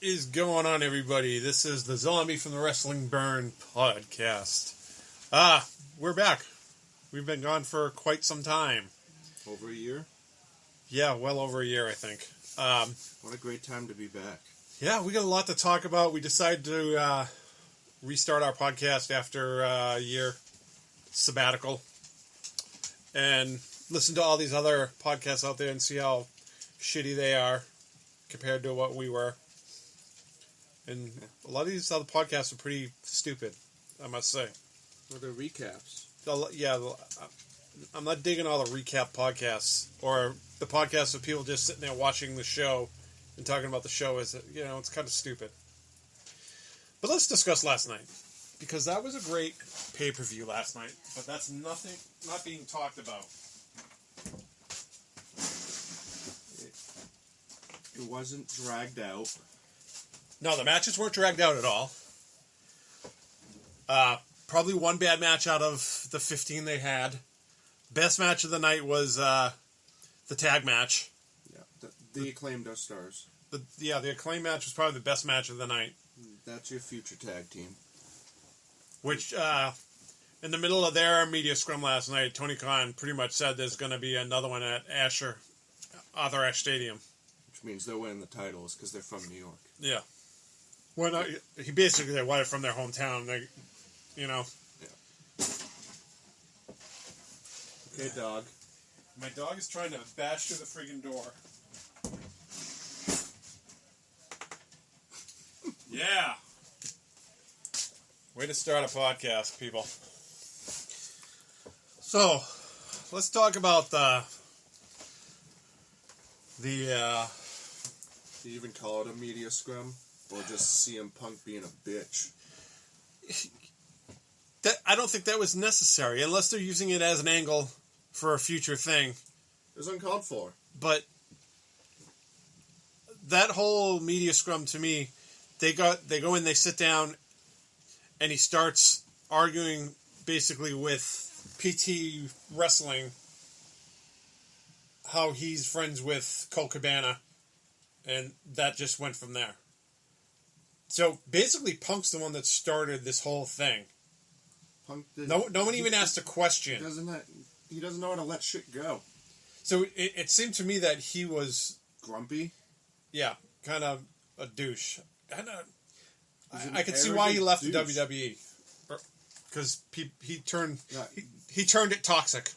is going on, everybody? This is the Zombie from the Wrestling Burn podcast. We're back. We've been gone for quite some time. Over a year? Yeah, well over a year, I think. What a great time to be back. Yeah, we got a lot to talk about. We decided to restart our podcast after a year sabbatical and listen to all these other podcasts out there and see how shitty they are compared to what we were. And a lot of these other podcasts are pretty stupid, I must say. Well, they're recaps. Yeah, I'm not digging all the recap podcasts or the podcasts of people just sitting there watching the show and talking about the show. It's kind of stupid. But let's discuss last night, because that was a great pay-per-view last night, but that's not being talked about. It wasn't dragged out. No, the matches weren't dragged out at all. Probably one bad match out of the 15 they had. Best match of the night was the tag match. Yeah, the Acclaimed are stars. The Acclaim match was probably the best match of the night. That's your future tag team. Which, in the middle of their media scrum last night, Tony Khan pretty much said there's going to be another one at Arthur Ashe Stadium. Which means they're winning the titles because they're from New York. Yeah. Well, he basically said, why from their hometown. Yeah. Okay, dog. My dog is trying to bash through the friggin' door. Yeah. Way to start a podcast, people. So, let's talk about Do you even call it a media scrum? Or just CM Punk being a bitch? I don't think that was necessary, unless they're using it as an angle for a future thing. It was uncalled for. But that whole media scrum, to me, they go in, they sit down, and he starts arguing basically with PT Wrestling how he's friends with Colt Cabana, and that just went from there. So basically, Punk's the one that started this whole thing. Punk No one even asked a question. He doesn't know how to let shit go. So it seemed to me that he was Grumpy? yeah, kind of a douche. I could see why he left the WWE, because he turned it toxic.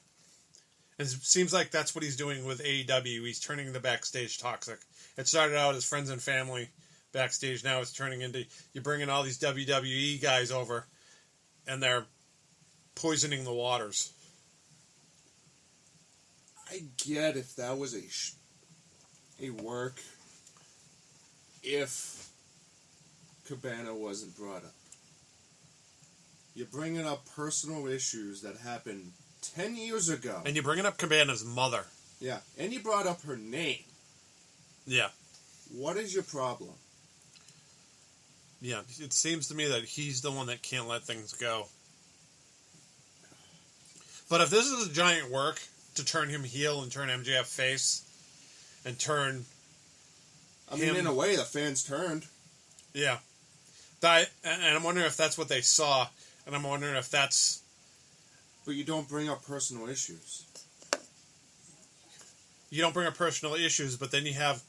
And it seems like that's what he's doing with AEW. He's turning the backstage toxic. It started out as friends and family backstage. Now it's turning into, you're bringing all these WWE guys over, and they're poisoning the waters. I get if that was a work if Cabana wasn't brought up. You're bringing up personal issues that happened 10 years ago. And you're bringing up Cabana's mother. Yeah, and you brought up her name. Yeah. What is your problem? Yeah, it seems to me that he's the one that can't let things go. But if this is a giant work to turn him heel and turn MJF face and turn in a way, the fans turned. Yeah. And I'm wondering if that's what they saw, and I'm wondering if that's... But you don't bring up personal issues. You don't bring up personal issues, but then you have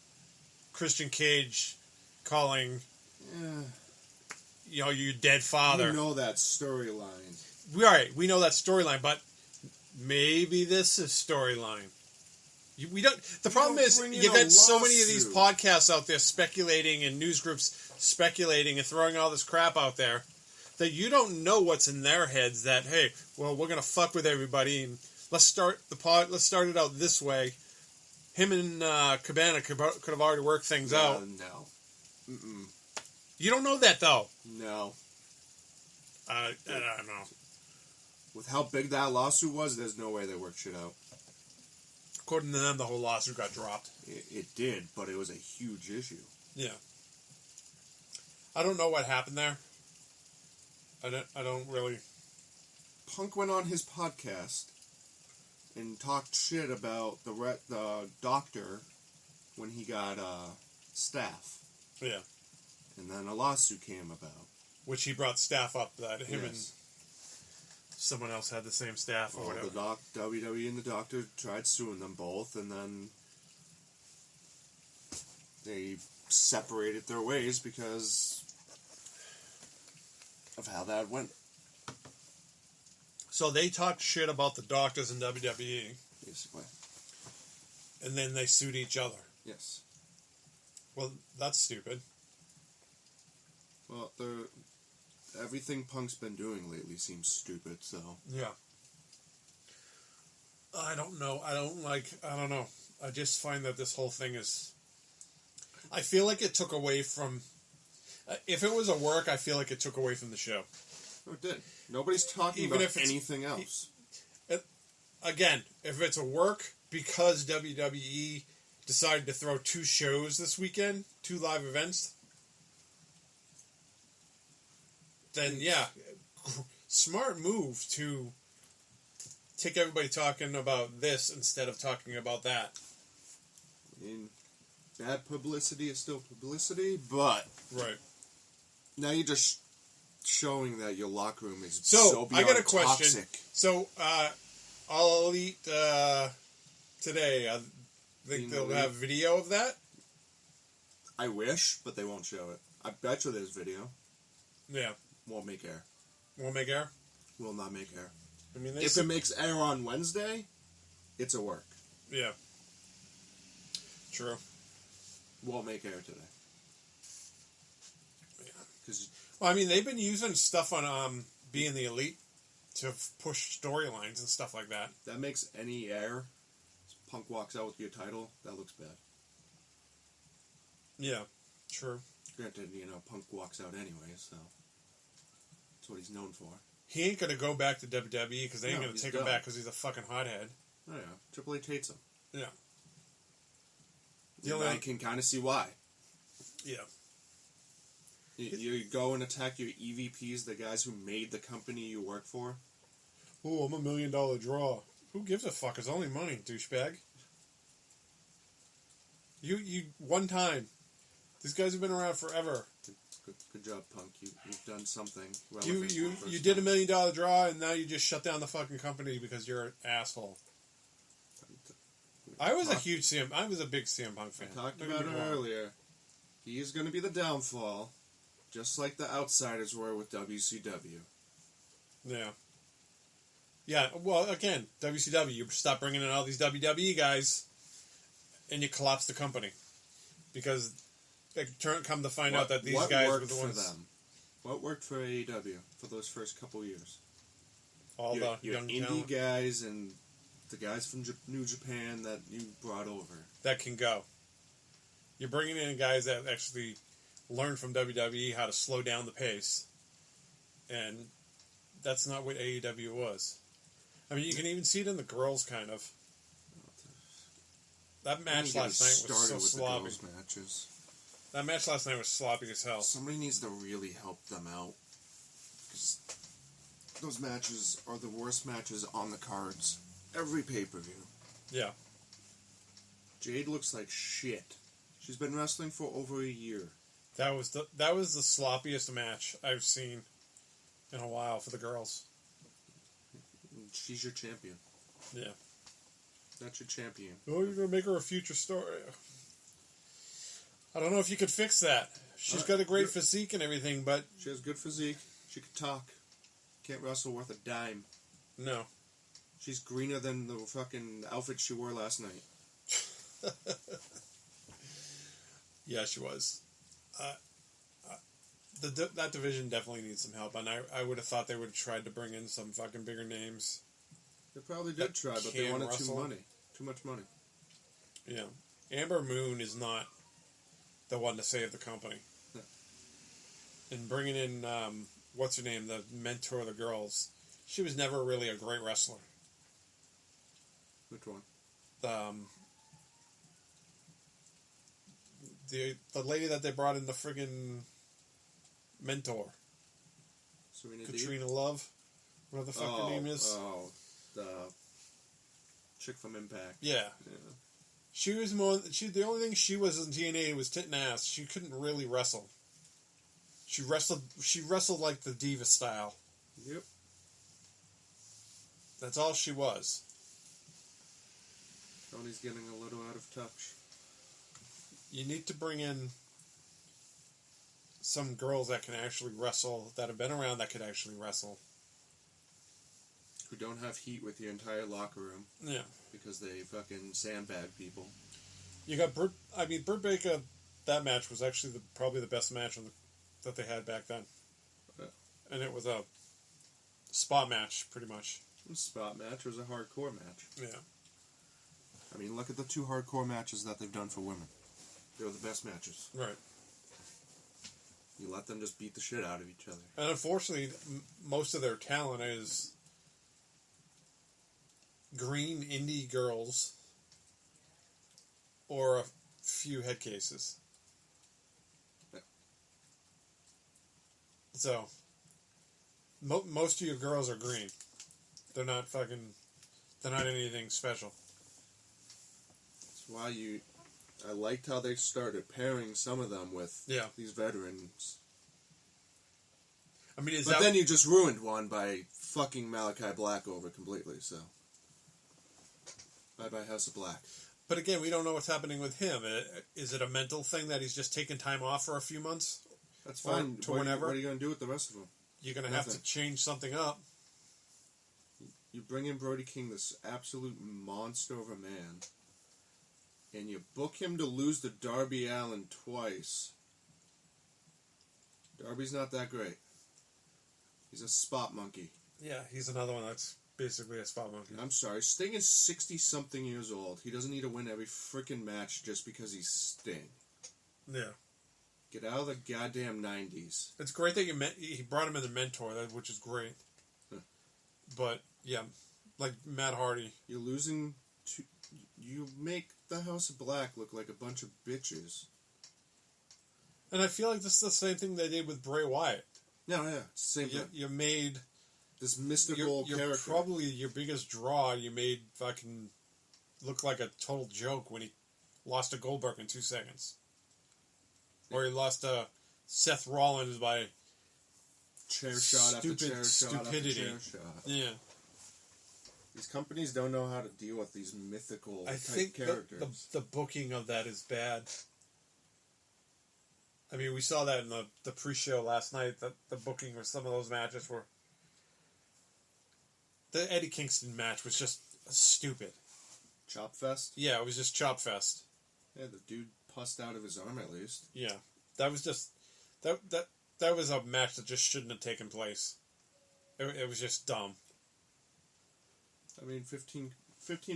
Christian Cage calling... your dead father. You know that storyline. We know that storyline, but maybe this is storyline. We don't. The problem is you got so many of these podcasts out there speculating and news groups speculating and throwing all this crap out there that you don't know what's in their heads. That hey, well, we're gonna fuck with everybody and let's start it out this way. Him and Cabana could have already worked things out. No. Mm-mm. You don't know that, though. No. I don't know. With how big that lawsuit was, there's no way they worked shit out. According to them, the whole lawsuit got dropped. It did, but it was a huge issue. Yeah. I don't know what happened there. I don't really... Punk went on his podcast and talked shit about the doctor when he got staph. Yeah. And then a lawsuit came about. Which he brought staff up that him and Yes. someone else had the same staff or whatever. The WWE and the doctor tried suing them both, and then they separated their ways because of how that went. So they talked shit about the doctors in WWE, Basically. and then they sued each other. Yes. Well, that's stupid. Well, everything Punk's been doing lately seems stupid, so... Yeah. I don't know. I don't know. I just find that this whole thing is... I feel like it took away from... if it was a work, I feel like it took away from the show. Oh, it did. Nobody's talking Even about if it's- anything else. Again, if it's a work because WWE decided to throw 2 shows this weekend, 2 live events, then yeah, smart move to take everybody talking about this instead of talking about that. I mean, bad publicity is still publicity, but Right. now you're just showing that your locker room is So, beyond I got a question. toxic. So, All Elite today, I think Being they'll Elite. have video of that. I wish, but they won't show it. I bet you there's video. Yeah. Won't make air. Won't make air. Will not make air. I mean, If it makes air on Wednesday, it's a work. yeah. True. Won't make air today. Yeah. Because Well, I mean, they've been using stuff on Being the Elite to push storylines and stuff like that. that makes any air. Punk walks out with your title. That looks bad. Yeah. True. Granted, Punk walks out anyway, so that's what he's known for. He ain't gonna go back to WWE because they ain't No, gonna he's take him done. back because he's a fucking hothead. Oh yeah, Triple H hates him. Yeah. The And only- I can kind of see why. Yeah. You go and attack your EVPs, the guys who made the company you work for. Oh, I'm $1 million draw. Who gives a fuck? It's only money, douchebag. You one time. These guys have been around forever. Good job, Punk. You've done something. You relevant for the first did time. $1 million draw, and now you just shut down the fucking company because you're an asshole. I was a big CM Punk fan. I talked Don't about get it me wrong. earlier. He is going to be the downfall, just like the Outsiders were with WCW. Yeah. Yeah, well, again, WCW, you stop bringing in all these WWE guys, and you collapse the company. Because they come to find out that these what guys were worked the for ones... them? What worked for AEW for those first couple years? All your the young indie talent guys and the guys from New Japan that you brought over. that can go. You're bringing in guys that actually learned from WWE how to slow down the pace. And that's not what AEW was. I mean, you can even see it in the girls, kind of. That match last night was so sloppy. With the girls' matches. That match last night was sloppy as hell. Somebody needs to really help them out. 'Cause those matches are the worst matches on the cards. Every pay-per-view. Yeah. Jade looks like shit. She's been wrestling for over a year. That was the sloppiest match I've seen in a while for the girls. She's your champion. Yeah. That's your champion. Oh, you're gonna make her a future star. I don't know if you could fix that. She's got a great physique and everything, but She has good physique. She can talk. Can't wrestle worth a dime. no. She's greener than the fucking outfit she wore last night. Yeah, she was. That division definitely needs some help, and I would have thought they would have tried to bring in some fucking bigger names. They probably That did try, but they can wanted wrestle. too much money. Yeah. Amber Moon is not the one to save the company. No. And bringing in, what's her name, the mentor of the girls, she was never really a great wrestler. Which one? The lady that they brought in the friggin' mentor, Serena Katrina Love, whatever the fuck her name is. Oh, the chick from Impact. Yeah. Yeah. She was more. The only thing she was in TNA was tit and ass. She couldn't really wrestle. She wrestled like the diva style. Yep. That's all she was. Tony's getting a little out of touch. You need to bring in some girls that can actually wrestle, that have been around that could actually wrestle. Who don't have heat with your entire locker room. Yeah. Because they fucking sandbag people. You got Britt Baker, that match was actually probably the best match that they had back then. Yeah. And it was a spot match, pretty much. A spot match was a hardcore match. Yeah. I mean, look at the 2 hardcore matches that they've done for women. They were the best matches. Right. You let them just beat the shit out of each other. And unfortunately, most of their talent is green indie girls or a few head cases. Yeah. So, most of your girls are green. They're not anything special. That's why I liked how they started pairing some of them with these veterans. I mean, then you just ruined one by fucking Malachi Black over completely, so. Bye-bye House of Black. But again, we don't know what's happening with him. Is it a mental thing that he's just taking time off for a few months? That's fine. What are you going to do with the rest of them? You're going to have to change something up. You bring in Brody King, this absolute monster of a man, and you book him to lose to Darby Allin twice. Darby's not that great. He's a spot monkey. Yeah, he's another one that's basically a spot monkey. I'm sorry, Sting is 60-something years old. He doesn't need to win every freaking match just because he's Sting. Yeah. Get out of the goddamn 90s. It's great that he brought him as a mentor, which is great. Huh. But, yeah, like Matt Hardy. You're losing to... You make the House of Black look like a bunch of bitches. And I feel like this is the same thing they did with Bray Wyatt. No, yeah, it's the same thing. You made... This mystical character. Probably your biggest draw, you made fucking look like a total joke when he lost to Goldberg in 2 seconds. Or he lost to Seth Rollins by chair shot after chair stupidity. shot after chair shot. Yeah. These companies don't know how to deal with these mythical characters. The booking of that is bad. I mean, we saw that in the pre-show last night, that the booking of some of those matches were... The Eddie Kingston match was just stupid. Chop fest? Yeah, it was just chop fest. Yeah, the dude pussed out of his arm at least. Yeah. That was just... That was a match that just shouldn't have taken place. It was just dumb. I mean, 15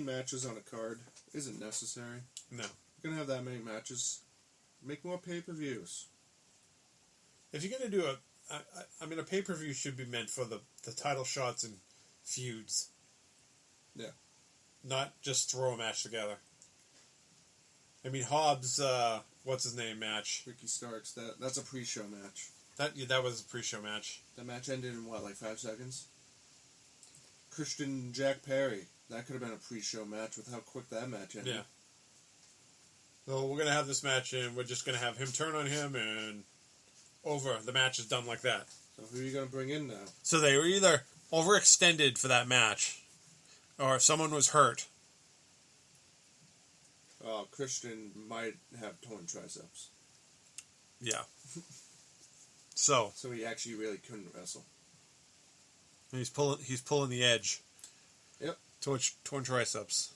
matches on a card isn't necessary. No. You're going to have that many matches. Make more pay-per-views. If you're going to do a pay-per-view should be meant for the title shots and feuds. Yeah. Not just throw a match together. I mean, Hobbs, what's his name match? Ricky Starks, that's a pre-show match. That was a pre-show match. That match ended in what, like 5 seconds? Christian Jack Perry. That could have been a pre-show match with how quick that match ended. Yeah. So we're going to have this match and we're just going to have him turn on him and over. The match is done like that. So who are you going to bring in now? So they were either overextended for that match or if someone was hurt. Christian might have torn triceps. Yeah. So he actually really couldn't wrestle. He's pulling the edge. Yep. Torn triceps.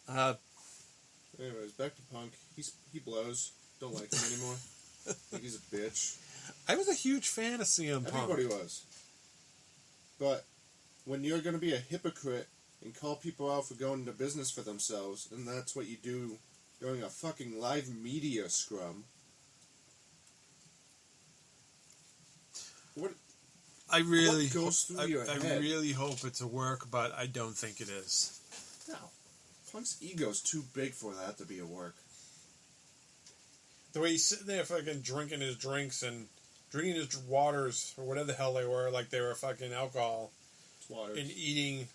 Anyways, back to Punk. He blows. Don't like him anymore. I think he's a bitch. I was a huge fan of CM Punk. Everybody was. But when you're going to be a hypocrite and call people out for going into business for themselves, and that's what you do during a fucking live media scrum. What goes through your head? I really hope it's a work, but I don't think it is. No. Punk's ego's too big for that to be a work. The way he's sitting there fucking drinking his drinks and drinking his waters, or whatever the hell they were, like they were fucking alcohol. Waters. And eating